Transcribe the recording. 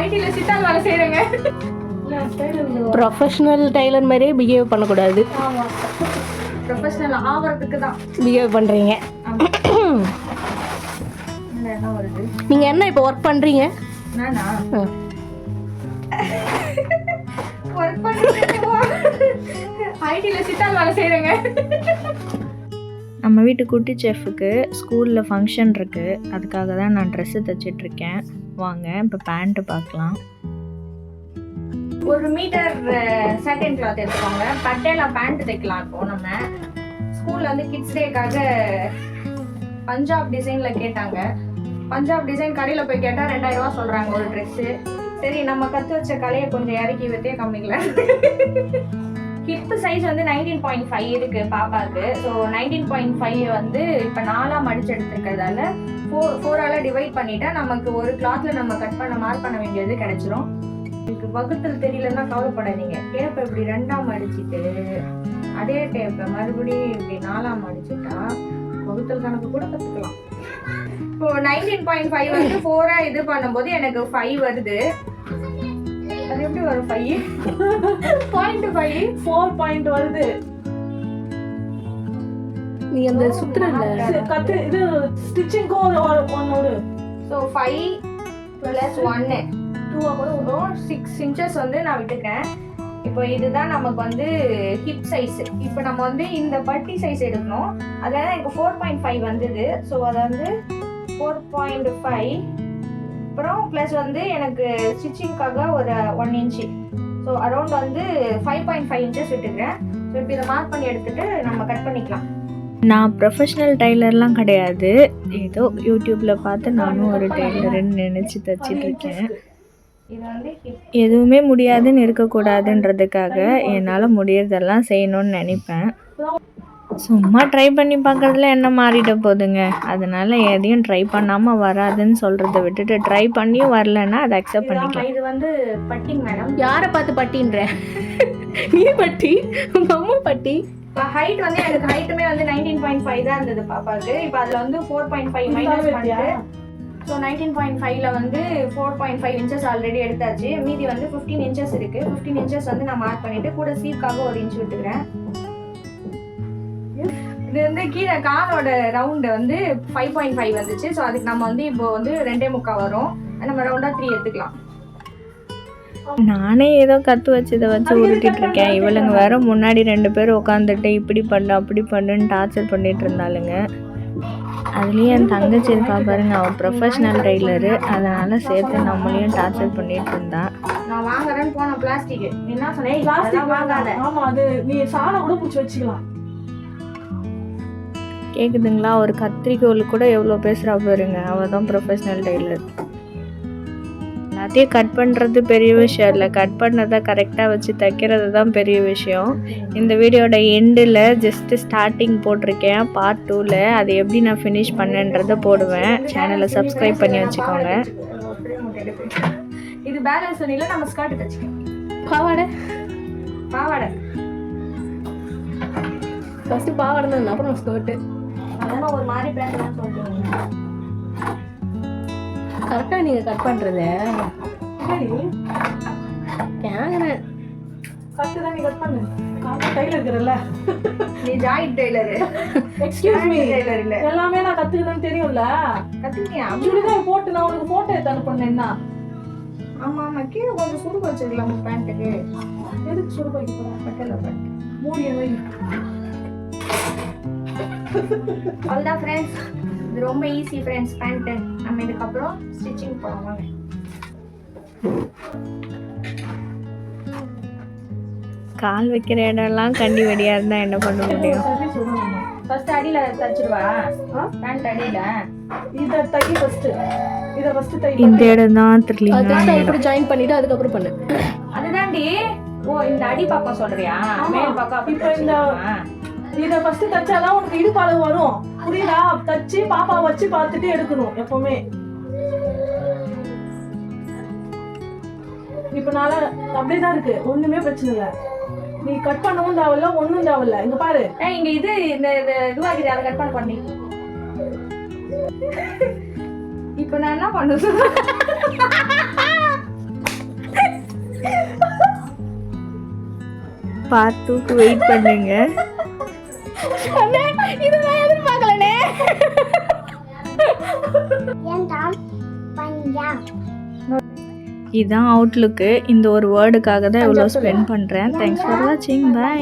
ஐடில சித்தால் வேலை செய்றேங்க. Professional tailor மாதிரியே பிஹேவ் பண்ணக்கூடாது. ஆமா, ப்ரொஃபஷனல் ஆவறதுக்கு தான் பிஹேவ் பண்ணுறீங்க. என்ன வருது? நீங்கள் என்ன இப்போ ஒர்க் பண்ணுறீங்க? நானா ஒர்க் பண்ணுறேன், ஐடில சித்தால் வேலை செய்றேங்க. நம்ம வீட்டு குட்டி செஃப்புக்கு ஸ்கூலில் ஃபங்க்ஷன் இருக்குது, அதுக்காக தான் நான் ட்ரெஸ்ஸு தைச்சிட்ருக்கேன். வாங்க இப்போ பேண்ட்டு பார்க்கலாம். 1 மீட்டர் சாட்டின் கிளாத் எடுத்துக்கோங்க. பட்டேலா பேண்ட் தைக்கலாம். இப்போ நம்ம ஸ்கூலில் வந்து கிட்ஸ் டேக்காக பஞ்சாப் டிசைனில் கேட்டாங்க. பஞ்சாப் டிசைன் கடையில் போய் கேட்டால் 2000 ரூபா சொல்கிறாங்க ஒரு ட்ரெஸ்ஸு. சரி, நம்ம கற்று வச்ச கலையை கொஞ்சம் இறக்கி வைத்தே கம்மிக்கலாம். ஹிப்பு சைஸ் வந்து 19.5 இருக்கு பாப்பாவுக்கு. ஸோ 19.5 வந்து இப்போ 4ஆக மடிச்சு எடுத்துருக்கிறதால 4ஆல டிவைட் பண்ணிட்டா நமக்கு ஒரு கிளாத்ல நம்ம கட் பண்ண மார்க் பண்ண வேண்டியது கிடைச்சிரும். எனக்கு வகுத்தல் தெரியலன்னா கவலைப்படாதீங்க. டேப்பை இப்படி 2ஆ மடிச்சுட்டு அதே டேப்பை மறுபடியும் இப்படி 4ஆ மடிச்சுட்டா வகுத்தல் கணக்கு கூட கற்றுக்கலாம். இப்போ 19.5 வந்து 4ஆ இது பண்ணும்போது எனக்கு 5 வருது. அது எப்படி வரும்? 5.5 4 பாயிண்ட் வருது. நீ அந்த சுத்துறல கத்து இது ஸ்டிச்சிங்க்கு ஒரு சோ 5 + 1 2 கூட வரும். 6 இன்ச்சஸ் வந்து நான் விட்டுக்கிறேன். இப்போ இதுதான் நமக்கு வந்து ஹிப் சைஸ். இப்போ நம்ம வந்து இந்த பட்டி சைஸ் எடுக்கணும். அதனால எனக்கு 4.5 வந்தது. ஸோ அதை வந்து 4.5 அப்புறம் ப்ளஸ் வந்து எனக்கு ஸ்டிச்சிங்காக ஒரு 1 இன்ச்சு. ஸோ அரௌண்ட் வந்து 5.5 இன்ச்சஸ் விட்டுக்கிறேன். ஸோ இப்போ இதை மார்க் பண்ணி எடுத்துட்டு நம்ம கட் பண்ணிக்கலாம். நான் ப்ரொஃபஷ்னல் டைலர்லாம் கிடையாது, ஏதோ யூடியூப்பில் பார்த்து நானும் ஒரு டைலருன்னு நினச்சி தைச்சிட்ருக்கேன். இது வந்து எதுவுமே முடியாதுன்னு இருக்கக்கூடாதுன்றதுக்காக என்னால் முடியறதெல்லாம் செய்யணும்னு நினைப்பேன். சும்மா ட்ரை பண்ணி பார்க்குறதுல என்ன மாறிட போகுதுங்க. அதனால் எதையும் ட்ரை பண்ணாமல் வராதுன்னு சொல்கிறத விட்டுட்டு ட்ரை பண்ணியும் வரலன்னா அதை அக்செப்ட் பண்ணிக்கலாம். இது வந்து பட்டிங் மேடம். யாரை பார்த்து பட்டின்ற? நீ பட்டி, உங்க அம்மா பட்டி. ஹைட் வந்து எனக்கு ஹைட்டுமே வந்து 19.5 தான் இருந்தது பாப்பாவுக்கு. இப்போ அதில் வந்து 4.5 மைனஸ் பண்ணிட்டு ஸோ 19.5ல வந்து 4.5 இன்ச்சஸ் ஆல்ரெடி எடுத்தாச்சு. மீதி வந்து 15 இன்ச்சஸ் இருக்கு. 15 இன்ச்சஸ் வந்து நான் மார்க் பண்ணிட்டு கூட சீப்காக 1 இன்ச் விட்டுக்கிறேன். இது வந்து கீழே காலோட ரவுண்டு வந்து 5.5 வந்துச்சு. ஸோ அதுக்கு நம்ம வந்து இப்போ வந்து 2.25 வரும். நம்ம ரவுண்டாக 3 எடுத்துக்கலாம். நானே ஏதோ கற்று வச்சதை வச்சு உருட்டிட்டு இருக்கேன். இவளுங்க வேற முன்னாடி 2 பேர் உட்காந்துட்டு இப்படி பண்ணு அப்படி பண்ணுன்னு டார்ச்சர் பண்ணிட்டு இருந்தாளுங்க. அதுலேயும் என் தங்கச்சி இருக்கா பாருங்க, அவள் ப்ரொஃபஷ்னல் டைலரு, அதனால சேர்த்து நம்மளையும் டார்ச்சர் பண்ணிட்டு இருந்தா. நான் வாங்குறேன்னு போன பிளாஸ்டிக் என்ன சொன்னேன், பிளாஸ்டிக் வாங்காத. ஆமா, அது நீ சாணம் கூட பிடிச்சி வச்சுக்கலாம். கேட்குதுங்களா? ஒரு கத்திரிக்கோள் கூட எவ்வளோ பேசுகிறா பாருங்க. அவள் தான் ப்ரொஃபஷ்னல் டைலர். எல்லாத்தையும் கட் பண்ணுறது பெரிய விஷயம் இல்லை, கட் பண்ணதை கரெக்டாக வச்சு தைக்கிறது தான் பெரிய விஷயம். இந்த வீடியோட எண்டில் ஜஸ்ட்டு ஸ்டார்டிங் போட்டிருக்கேன், பார்ட் 2ல் அது எப்படி நான் ஃபினிஷ் பண்ணேன்றதை போடுவேன். சேனலை சப்ஸ்கிரைப் பண்ணி வச்சுக்கோங்க. இது பேலன்ஸ் பண்ணில நம்ம ஸ்கர்ட் தைச்சிக்கலாம். பாவாடை பாவாடை ஃபஸ்ட்டு பாவாடை தான், அப்புறம் ஸ்கர்ட்டு. அதெல்லாம் ஒரு மாதிரி பேசலாம் சொல்லிட்டீங்க. கரெக்டாக நீங்கள் கட் பண்ணுறத கேட்குறேன். கரெக்டாக தான் நீ கட் பண்ணு. டைலர் இருக்கிறல்ல, நீ joint tailor. Excuse me, tailor இல்லை, எல்லாமே நான் கற்றுக்கணும்னு தெரியும்ல. கற்றுக்கிட்டியா? அப்படிதான் போட்டு நான் உனக்கு ஃபோட்டோ எடுத்து அனுப்புனேன்னா. ஆமாம் ஆமாம், கீழே கொஞ்சம் சுருக்கு வச்சிருக்கலாம் உங்கள் பேண்ட்டுக்கு. எதுக்கு சுருக்கு வைக்க போகிறேன்? பட்டல பேண்ட் மூடிய வை. அவ்வளோதான் ஃப்ரெண்ட்ஸ், இது ரொம்ப ஈஸி ஃப்ரெண்ட்ஸ் பேண்ட்டு. நம்ம இதுக்கப்புறம் ஸ்டிச்சிங் போகலாம் வாங்க. கால் வைக்கிற இடம்லாம் கண்டி வெடியாக இருந்தால் என்ன பண்ண முடியும்? ஃபர்ஸ்ட் அடியில தச்சிடுவா பேண்ட் அடியில. இத தைக்க ஃபர்ஸ்ட், இத ஃபர்ஸ்ட் தை. இந்த இடம் தான் த்ரில்லிங்கா. அதான் இப்படி ஜாயின் பண்ணிட்டு அதுக்கப்புறம் பண்ணு. அதுதான்டி. ஓ, இந்த அடி பக்கம் சொல்றியா? மேல் பக்கம். இப்போ இந்த இத ஃபர்ஸ்ட் தச்சாதான் உனக்கு இடுப்பு அளவு வரும். புரியுதா? தச்சி பாப்பா வச்சு பார்த்துட்டு எடுக்கணும் எப்பவுமே. இப்போ நாள அப்படியே தான் இருக்கு, ஒண்ணுமே பிரச்சனை இல்லை. நீ கட் பண்ணவும் தேவையில்ல, ஒன்றும் தேவையில்ல. இங்க பாரு, இங்க இது இந்த இதுவாகிது, அதை கட் பண்ணி. இப்போ நான் என்ன பண்ணுறது? பார்ட் 2க்கு வெயிட் பண்ணுங்க. அண்ணே, இதை நான் எதிர்பார்க்கலண்ணே. இதான் அவுட்லுக்கு. இந்த ஒரு வேர்டுக்காக தான் இவ்வளோ ஸ்பெண்ட் பண்ணுறேன். தேங்க்ஸ் ஃபார் வாட்சிங். பை.